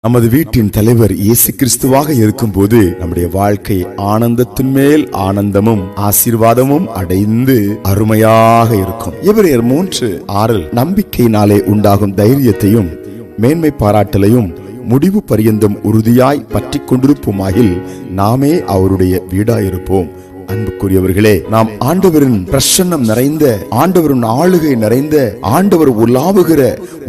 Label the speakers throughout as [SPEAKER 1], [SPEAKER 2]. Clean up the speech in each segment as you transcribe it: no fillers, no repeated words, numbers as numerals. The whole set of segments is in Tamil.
[SPEAKER 1] நமது வீட்டின் தலைவர் இயேசு கிறிஸ்துவாக இருக்கும்போது நம்முடைய வாழ்க்கை ஆனந்தத்தின் மேல் ஆனந்தமும் ஆசீர்வாதமும் அடைந்து அருமையாக இருக்கும். எபிரேயர் 3:6 நம்பிக்கையினாலே உண்டாகும் தைரியத்தையும் மேன்மை பாராட்டலையும் முடிவு பரியந்தம் உறுதியாய் பற்றி கொண்டிருப்போமாகில் நாமே அவருடைய வீடாயிருப்போம். அன்புக்குரியவர்களே, நாம் ஆண்டவரின் பிரசன்னம் நிறைந்த, ஆண்டவரின் ஆளுகை நிறைந்த, ஆண்டவர் உலாவுகிற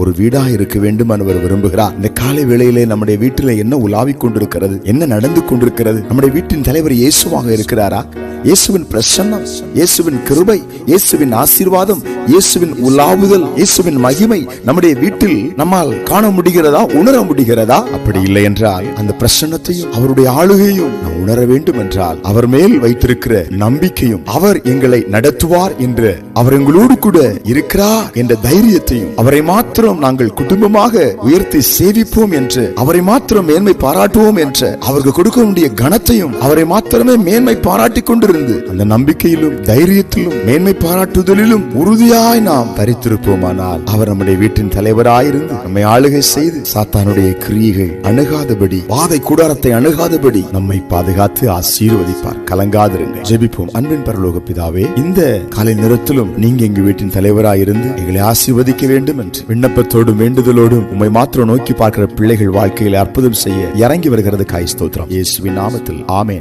[SPEAKER 1] ஒரு வீடா இருக்க வேண்டும் என்று விரும்புகிறார். இந்த காலை வேளையிலே நம்முடைய வீட்டில என்ன உலாவிக் கொண்டிருக்கிறது, என்ன நடந்து கொண்டிருக்கிறது? நம்முடைய வீட்டின் தலைவர் இயேசுவாக இருக்கிறாரா? இயேசுவின் பிரசன்னம், இயேசுவின் கிருபை, இயேசுவின் ஆசீர்வாதம், இயேசுவின் உலாவுதல், இயேசுவின் மகிமை நம்முடைய வீட்டில் நம்மால் காண முடிகிறதா, உணர முடிகிறதா? அப்படி இல்லை என்றால் அந்த பிரசன்னத்தையும் அவருடைய ஆளுகையும் நாம் உணர வேண்டும் என்றால் அவர் மேல் வைத்திருக்கிற நம்பிக்கையும், அவர் எங்களை நடத்துவார் என்ற, அவர் எங்களோடு கூட இருக்கிறார் என்ற தைரியத்தையும், அவரை மாத்திரம் நாங்கள் குடும்பமாக உயர்த்தி சேவிப்போம் என்று, அவரை மாத்திரம் மேன்மை பாராட்டுவோம் என்ற அவருக்கு கொடுக்க வேண்டிய கனத்தையும், அவரை மாத்திரமே மேன்மை பாராட்டி கொண்டிருந்து அந்த நம்பிக்கையிலும் தைரியத்திலும் மேன்மை பாராட்டுதலிலும் உறுதியாய் நாம் தரித்திருப்போமானால் அவர் நம்முடைய வீட்டின் தலைவராயிருந்து நம்மை ஆளுகை செய்து சாத்தானுடைய கிரியைகள் அணுகாதபடி, வாதை கூடாரத்தை அணுகாதபடி நம்மை பாதுகாத்து ஆசீர்வதிப்பார். கலங்காதிருங்க. ஜெபிப்போம். அன்பின் பரலோக பிதாவே, இந்த காலை நேரத்திலும் நீங்க எங்க வீட்டின் தலைவராயிருந்து எங்களை ஆசீர்வதிக்க வேண்டும் என்று விண்ணப்பத்தோடும் வேண்டுதலோடும் உம்மை மாத்திரம் நோக்கி பார்க்கிற பிள்ளைகள் வாழ்க்கையில் அற்புதம் செய்ய இறங்கி வருகிறது. ஸ்தோத்திரம். இயேசுவின் நாமத்தில் ஆமென்.